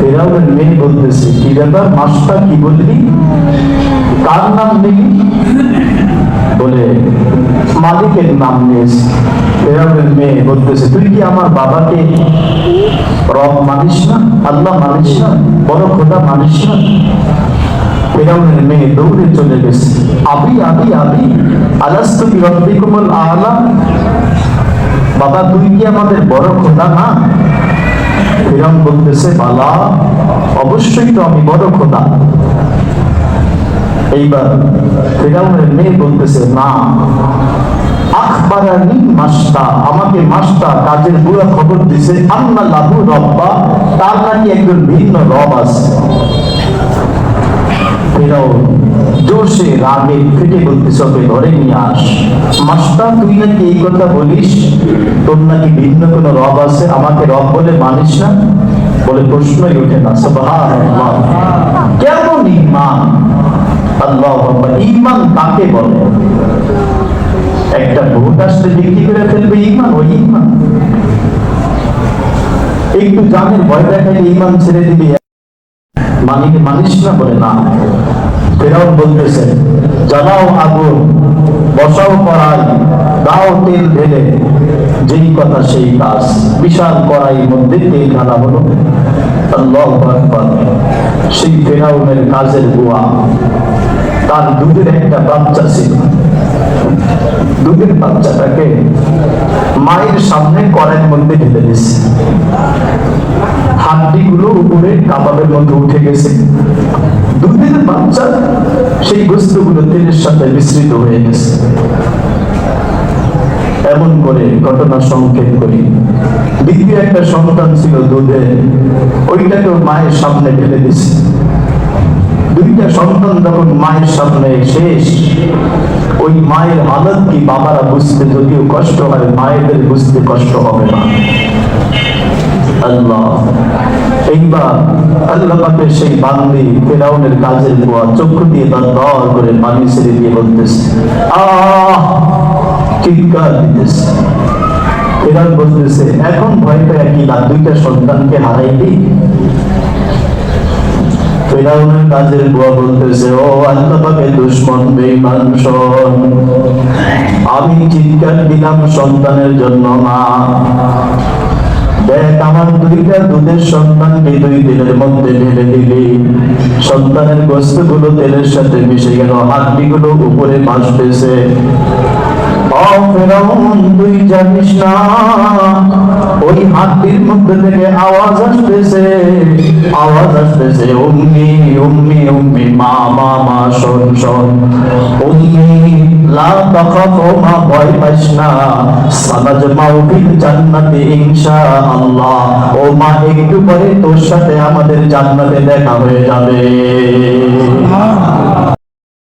ফেরাউনের মেয়ে বলতেছে, কি ব্যাপার মাসটা কি বললি, কার নাম নিলি? বলে মালিকের নাম নিয়েছে। ফেরাউনের মেয়ে বলতেছে, তুই কি আমার বাবাকে রব মানিস না, আল্লাহ মানিস না, বড় খোদা মানিস না? ফেরাউনের মেয়ে দৌড়ে চলে গেছে, আবি আবি আবি আলাস্তু বিরব্বিকুমুল আ'লা, বাবা তুই কি আমাদের বড় খোদা না? ফেরাউন বলতেছে, বালা অবশ্যই তো আমি বড় খোদা। এইবার ফেরাউনের মেয়ে বলতেছে, না, আখবারানি মাস্তা, আমাকে মাস্তা কাজের বুড়া খবর দিছে, আন্না লাহু রব্বা, তার নাকি একজন ভিন্ন রব আছে। ফেরাউন জোরসে রাগে ফেটে বলতেছে, ওকে ধরে নিয়ে আস। মাস্তা তুই নাকি এই কথা বলিস, তোর নাকি ভিন্ন কোন রব আছে, আমাকে রব বলে মানিস না? বলে প্রশ্নই ওঠে না। সুবহানাল্লাহ, কেমন ঈমান! আল্লাহু আকবার, ঈমান কাকে বলে? একটা ভূত আসলে বিক্রি করে ফেলবে ঈমান? ওই ঈমান একটু জানের ভয় দেখাইলে ঈমান ছেড়ে দিবি, মানিস না? বলে না। ফেরাউন বলতেছে, জ্বালাও আগুন, বসাও কড়াই, দাও তেল ঢেলে, যেই কথা সেই কাজ। বিশাল কড়াইয়ের মধ্যে তেল ঢালা হলো। আল্লাহু আকবার। সেই ফেরাউনের কাজের বুয়া, তার দুধের একটা বাচ্চা ছিল। দুধের বাচ্চাটাকে মায়ের সামনে কড়াইয়ের মধ্যে ঢেলে দিয়েছে। হাড্ডিগুলো উপরে কাবাবের মধ্যে উঠে গেছে। দুধের বাচ্চা সেই বস্তুগুলো তেলের সাথে মিশ্রিত হয়ে গেছে। এমন করে ঘটনা সংক্ষেপ করি, দ্বিতীয় একটা সন্তান ছিল দুধে, ওইটাকেও মায়ের সামনে ঢেলে দিছে। দুইটা সন্তান যখন মায়ের সামনে শেষ, ওই মায়ের হালত কি বাবারা বুঝতে যদিও কষ্ট হয়, মায়েদের বুঝতে কষ্ট হবে না। আল্লাহ, এইবার আল্লাহ পাকের সেই বান্দি ফেরাউনের কাজের বুয়া চক্ষু দিয়ে তার দর করে পানি ছেড়ে দিয়ে বলতেছে, আহ, চিৎকার দিতেছে। ফেরাউন বলতেছে, এখন ভয় পেয়ে কি লাভ, দুইটা সন্তানকে হারাইলি? ফেরাউনের কাজের বুয়া বলতেছে, ও আল্লাহ পাকের দুশমন বেঈমান শোন, আমি চিৎকার দিলাম সন্তানের জন্য না। দেখ, আমার দুইটা দুধের সন্তানকে তুই তেলের মধ্যে ঢেলে দিলি, সন্তানের গোশতগুলো তেলের সাথে মিশে গেল, হাড্ডিগুলো উপরে ভাসতেছে। ফেরাউন, তুই জানিস না ওই হাড্ডির মধ্যে থেকে আওয়াজ আসতেছে, উম্মি উম্মি উম্মি, মা মা মা, শোন শোন, উম্মি লা তাখাফু, মা ভয় পাস না, সানাজমাউ ফিল জান্নাতি ইনশাআল্লাহ, ও মা একটু পরে তোর সাথে আমাদের জান্নাতে দেখা হয়ে যাবে।